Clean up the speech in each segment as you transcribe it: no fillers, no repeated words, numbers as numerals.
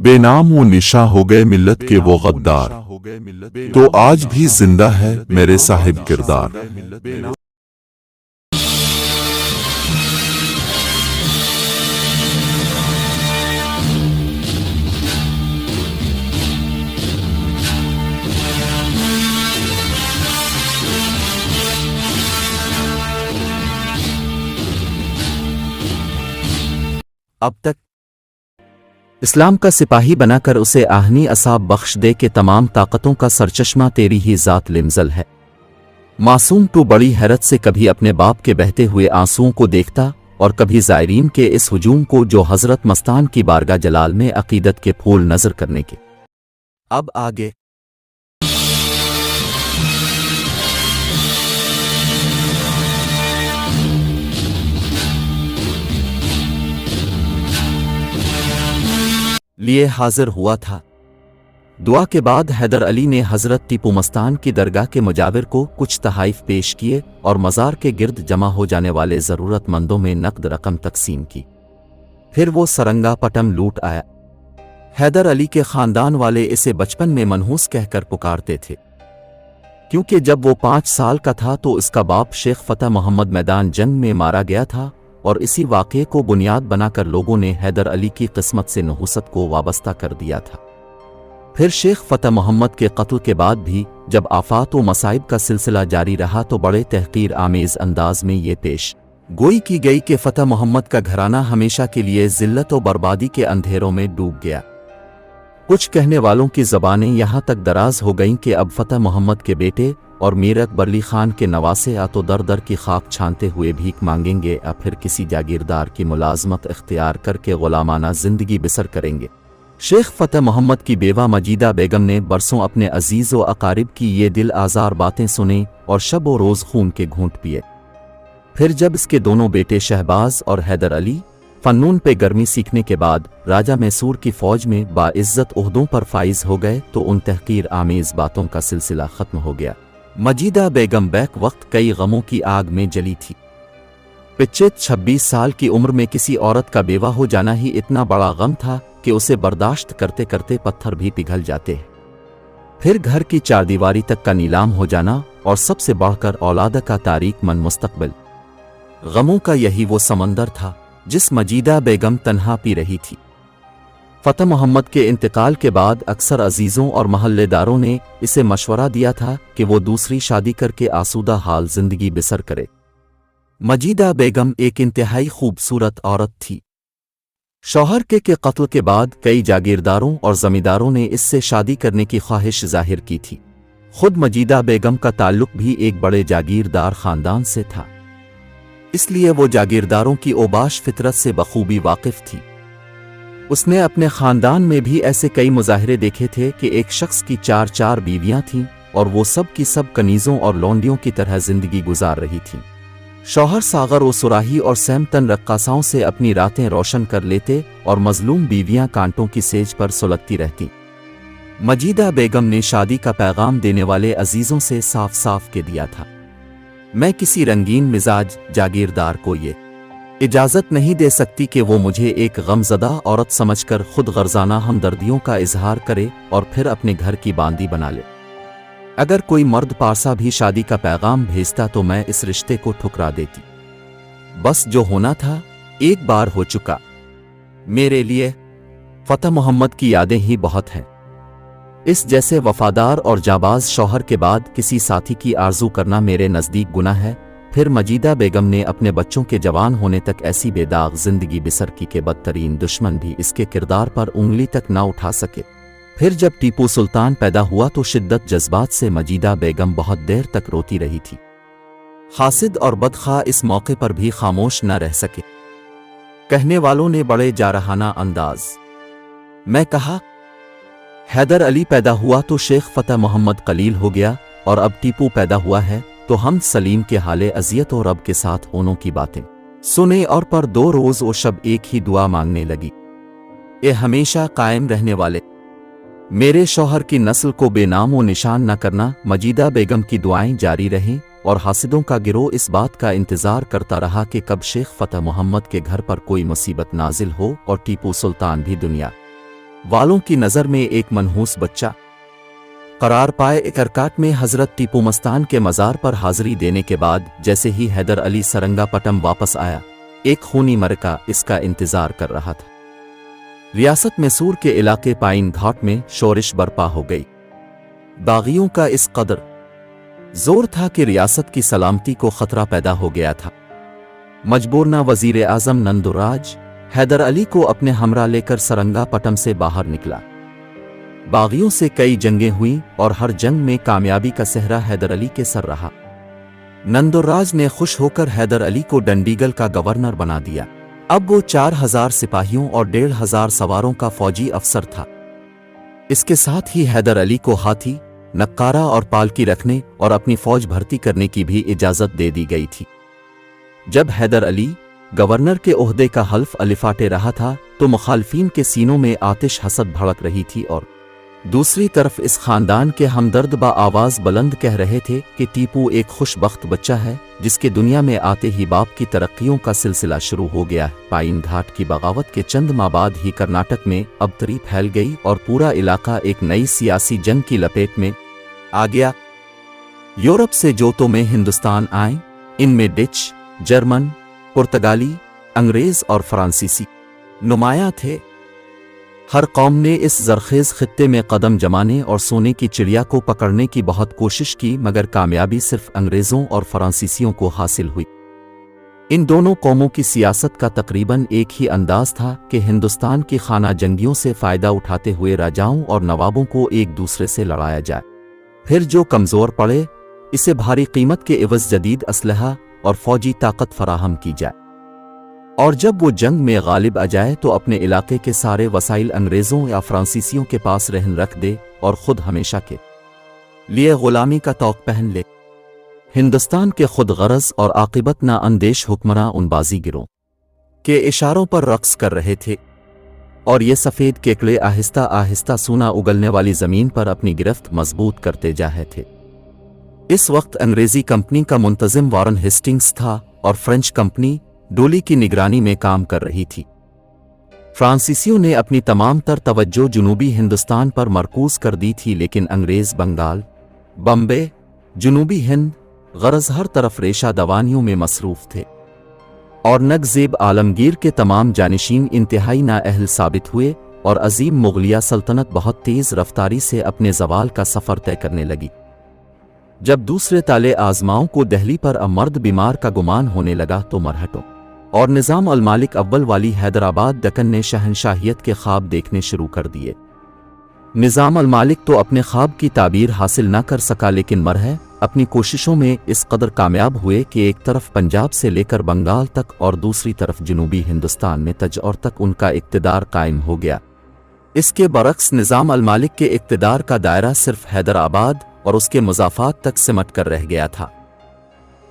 बेनाम वो निशा हो गए मिल्लत के वो गद्दार, तो आज भी जिंदा है मेरे साहिब किरदार। अब तक इस्लाम का सिपाही बनाकर उसे आहनी असाब बख्श दे के तमाम ताकतों का सरचश्मा तेरी ही ज़ात लिमज़ल है। मासूम तो बड़ी हैरत से कभी अपने बाप के बहते हुए आंसुओं को देखता और कभी ज़ायरीन के इस हुजूम को जो हज़रत मस्तान की बारगाह जलाल में अकीदत के फूल नज़र करने के। अब आगे लिए हाजिर हुआ था। दुआ के बाद हैदर अली ने हज़रत टीपू मस्तान की दरगाह के मुजाविर को कुछ तहाइफ पेश किए और मज़ार के गिर्द जमा हो जाने वाले ज़रूरतमंदों में नकद रकम तकसीम की। फिर वो सरंगा पटम लूट आया। हैदर अली के ख़ानदान वाले इसे बचपन में मनहूस कहकर पुकारते थे, क्योंकि जब वो 5 साल का था तो इसका बाप शेख फ़तह मोहम्मद मैदान जंग में मारा गया था, और इसी वाक़े को बुनियाद बनाकर लोगों ने हैदर अली की किस्मत से नहुसत को वाबस्ता कर दिया था। फिर शेख फ़तह मोहम्मद के कत्ल के बाद भी जब आफात व मसाइब का सिलसिला जारी रहा तो बड़े तहकीर आमेज़ अंदाज में ये पेश गोई की गई कि फ़तह मोहम्मद का घराना हमेशा के लिए ज़िल्लत व बर्बादी के अंधेरों में डूब गया। कुछ कहने वालों की ज़बानें यहाँ तक दराज हो गईं कि अब फ़तह मोहम्मद के बेटे और मीर अकबर अली खान के नवासे या तो दर दर की खाक छानते हुए भीख मांगेंगे या फिर किसी जागीरदार की मुलाजमत इख्तियार करके गुलामाना जिंदगी बसर करेंगे। शेख फ़तह मोहम्मद की बेवा मजीदा बेगम ने बरसों अपने अजीज़ व अकारिब की ये दिल आज़ार बातें सुनी और शब व रोज़ खून के घूंट पिए। फिर जब इसके दोनों बेटे शहबाज और हैदर अली फ़न्नून पे गर्मी सीखने के बाद राजा मैसूर की फ़ौज में बाइज़्ज़त ओहदों पर फाइज हो गए तो उन तहकीर आमेज़ बातों का सिलसिला ख़त्म हो गया। मजीदा बेगम बैक वक्त कई गमों की आग में जली थी। पिछले 26 साल की उम्र में किसी औरत का बेवा हो जाना ही इतना बड़ा गम था कि उसे बर्दाश्त करते करते पत्थर भी पिघल जाते हैं। फिर घर की चारदीवारी तक का नीलाम हो जाना और सबसे बढ़कर औलाद का तारीक मन मुस्तकबिल। गमों का यही वो समंदर था जिस मजीदा बेगम तन्हा पी रही थी। फ़तह मोहम्मद के इंतकाल के बाद अक्सर अजीज़ों और महल्लेदारों ने इसे मशवरा दिया था कि वो दूसरी शादी करके आसूदा हाल जिंदगी बसर करे। मजीदा बेगम एक इंतहाई खूबसूरत औरत थी। शौहर के कत्ल के बाद कई जागीरदारों और जमींदारों ने इससे शादी करने की ख्वाहिश जाहिर की थी। खुद मजीदा बेगम का ताल्लुक भी एक बड़े जागीरदार ख़ानदान से था, इसलिए वो जागीरदारों की ओबाश फितरत से बखूबी वाकिफ थी। उसने अपने ख़ानदान में भी ऐसे कई मुजाहिरे देखे थे कि एक शख्स की 4 बीवियां थीं और वो सब की सब कनीज़ों और लौंडियों की तरह जिंदगी गुजार रही थीं। शौहर सागर व सुराही और सैमतन रक्कासाओं से अपनी रातें रोशन कर लेते और मजलूम बीवियां कांटों की सेज पर सुलगती रहती। मजीदा बेगम ने शादी का पैगाम देने वाले अजीज़ों से साफ साफ के दिया था, मैं किसी रंगीन मिजाज जागीरदार को ये इजाज़त नहीं दे सकती कि वो मुझे एक गमज़दा औरत समझकर खुद गर्जाना हमदर्दियों का इजहार करे और फिर अपने घर की बांदी बना ले। अगर कोई मर्द पारसा भी शादी का पैगाम भेजता तो मैं इस रिश्ते को ठुकरा देती। बस जो होना था एक बार हो चुका। मेरे लिए फ़तह मोहम्मद की यादें ही बहुत हैं। इस जैसे वफादार और जाबाज शौहर के बाद किसी साथी की आरजू करना मेरे नज़दीक गुनाह है। फिर मजीदा बेगम ने अपने बच्चों के जवान होने तक ऐसी बेदाग जिंदगी बसर की कि बदतरीन दुश्मन भी इसके किरदार पर उंगली तक ना उठा सके। फिर जब टीपू सुल्तान पैदा हुआ तो शिद्दत जज्बात से मजीदा बेगम बहुत देर तक रोती रही थी। हासिद और बदखा इस मौके पर भी खामोश न रह सके। कहने वालों ने बड़े जारहाना अंदाज में कहा, हैदर अली पैदा हुआ तो शेख फ़तह मोहम्मद कलील हो गया, और अब टीपू पैदा हुआ है तो हम सलीम के हाले अजियत और रब के साथ होनों की बातें सुने और पर 2 रोज़ और शब एक ही दुआ मांगने लगी, ये हमेशा कायम रहने वाले मेरे शौहर की नस्ल को बेनाम व निशान न करना। मजीदा बेगम की दुआएं जारी रहें और हासिदों का गिरोह इस बात का इंतज़ार करता रहा कि कब शेख फ़तह मोहम्मद के घर पर कोई मुसीबत नाजिल हो और टीपू सुल्तान भी दुनिया वालों की नज़र में एक मनहूस बच्चा करार पाए। करकाट में हजरत टीपू मस्तान के मज़ार पर हाजिरी देने के बाद जैसे ही हैदर अली सरंगापटम वापस आया, एक खूनी मरका इसका इंतज़ार कर रहा था। रियासत मैसूर के इलाके पाइन घाट में शोरिश बरपा हो गई। बागियों का इस कदर जोर था कि रियासत की सलामती को खतरा पैदा हो गया था। मजबूरना वजीर आजम नंदुराज हैदर अली को अपने हमरा लेकर सरंगापटम से बाहर निकला। बागियों से कई जंगें हुईं और हर जंग में कामयाबी का सेहरा हैदर अली के सर रहा। नंदुराज ने खुश होकर हैदर अली को डंडीगल का गवर्नर बना दिया। अब वो 4000 सिपाहियों और 1500 सवारों का फौजी अफसर था। इसके साथ ही हैदर अली को हाथी, नक्कारा और पालकी रखने और अपनी फौज भर्ती करने की भी इजाज़त दे दी गई थी। जब हैदर अली गवर्नर के ओहदे का हल्फ अलिफाटे रहा था तो मुखालफीन के सीनों में आतिश हसद भड़क रही थी और दूसरी तरफ इस खानदान के हमदर्द बा आवाज़ बुलंद कह रहे थे कि टीपू एक खुशबख्त बच्चा है जिसके दुनिया में आते ही बाप की तरक्कियों का सिलसिला शुरू हो गया है। पाइन घाट की बगावत के चंद माह बाद ही कर्नाटक में अबतरी फैल गई और पूरा इलाका एक नई सियासी जंग की लपेट में आ गया। यूरोप से जो तो में हिंदुस्तान आए, इनमें डच, जर्मन, पुर्तगाली, अंग्रेज और फ्रांसीसी नुमायां थे। हर कौम ने इस जरखेज खित्ते में कदम जमाने और सोने की चिड़िया को पकड़ने की बहुत कोशिश की, मगर कामयाबी सिर्फ अंग्रेज़ों और फ्रांसीसियों को हासिल हुई। इन दोनों कौमों की सियासत का तकरीबन एक ही अंदाज था कि हिंदुस्तान की खाना जंगियों से फ़ायदा उठाते हुए राजाओं और नवाबों को एक दूसरे से लड़ाया जाए। फिर जो कमज़ोर पड़े इसे भारी कीमत के एवज़ जदीद असलहा और फौजी ताकत फराहम की जाए, और जब वो जंग में गालिब आ जाए तो अपने इलाके के सारे वसाइल अंग्रेज़ों या फ्रांसीसियों के पास रहन रख दे और ख़ुद हमेशा के लिए ग़ुलामी का तौक पहन ले। हिंदुस्तान के खुद गरज और आक़िबत ना अंदेश हुक्मरां उन बाजी गिरों के इशारों पर रक़्स कर रहे थे और ये सफ़ेद केकड़े आहिस्ता आहिस्ता सूना उगलने वाली ज़मीन पर अपनी गिरफ्त मजबूत करते जा रहे थे। इस वक्त अंग्रेज़ी कंपनी का मुंतज़िम वारन हेस्टिंग्स था और फ्रेंच कंपनी डोली की निगरानी में काम कर रही थी। फ्रांसीसियों ने अपनी तमाम तर तवज्जो जनूबी हिंदुस्तान पर मरकूज़ कर दी थी, लेकिन अंग्रेज़ बंगाल, बम्बे, जनूबी हिंद गरज हर तरफ रेशा दवानियों में मसरूफ़ थे और नगज़ेब आलमगीर के तमाम जानिशीन इंतहाई नाअहल साबित हुए और अजीम मुग़लिया सल्तनत बहुत तेज़ रफ्तारी से अपने ज़वाल का सफ़र तय करने लगी। जब दूसरे ताले आज़माओं को दहली पर मर्द बीमार का गुमान होने लगा तो मरहटों और निज़ाम अल मालिक अव्वल वाली हैदराबाद दक्कन ने शहनशाहियत के ख्वाब देखने शुरू कर दिए। निज़ाम अल मालिक तो अपने ख्वाब की ताबीर हासिल न कर सका, लेकिन मरह अपनी कोशिशों में इस कदर कामयाब हुए कि एक तरफ पंजाब से लेकर बंगाल तक और दूसरी तरफ जनूबी हिंदुस्तान में तजौर तक उनका इक़्तिदार कायम हो गया। इसके बरक्स निज़ाम अल मालिक के इक़्तिदार का दायरा सिर्फ हैदराबाद और उसके मुज़ाफ़ात तक सिमट कर रह गया था।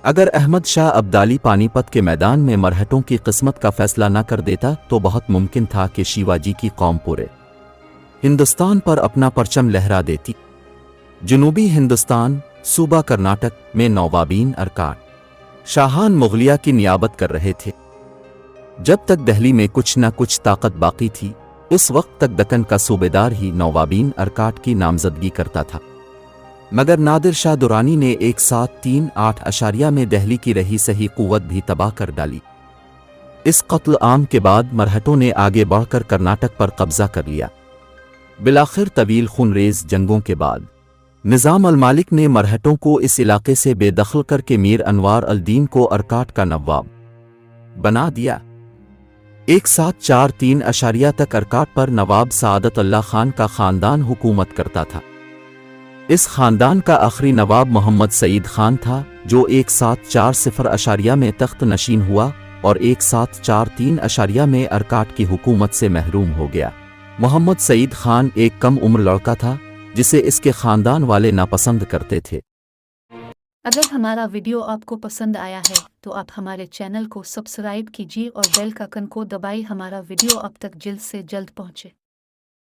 अगर अहमद शाह अब्दाली पानीपत के मैदान में मरहटों की किस्मत का फैसला न कर देता तो बहुत मुमकिन था कि शिवाजी की कौम पूरे हिंदुस्तान पर अपना परचम लहरा देती। जनूबी हिंदुस्तान सूबा कर्नाटक में नवाबीन अरकाट शाहान मुगलिया की नियाबत कर रहे थे। जब तक दिल्ली में कुछ न कुछ ताकत बाकी थी, उस वक्त तक दक्कन का सूबेदार ही नवाबीन अरकाट की नामजदगी करता था। मगर नादिर शाह दुरानी ने 1738 अशारिया में दिल्ली की रही सही कुव्वत भी तबाह कर डाली। इस कत्ल आम के बाद मरहटों ने आगे बढ़कर कर्नाटक पर कब्जा कर लिया। बिलाखिर तवील खूनरेज जंगों के बाद निज़ाम अल मालिक ने मरहटों को इस इलाके से बेदखल करके मीर अनवार अल दीन को अरकाट का नवाब बना दिया। 1743 अशारिया तक अरकाट पर नवाब सादत अल्लाह खान का खानदान हुकूमत करता था। इस खानदान का आखिरी नवाब मोहम्मद सईद खान था, जो 1740 अशारिया में तख्त नशीन हुआ और 1743 अशारिया में अरकाट की हुकूमत से महरूम हो गया। मोहम्मद सईद खान एक कम उम्र लड़का था जिसे इसके खानदान वाले नापसंद करते थे। अगर हमारा वीडियो आपको पसंद आया है तो आप हमारे चैनल को सब्सक्राइब कीजिए और बेल का आइकन को दबाइए। हमारा वीडियो आप तक जल्द से जल्द पहुंचे।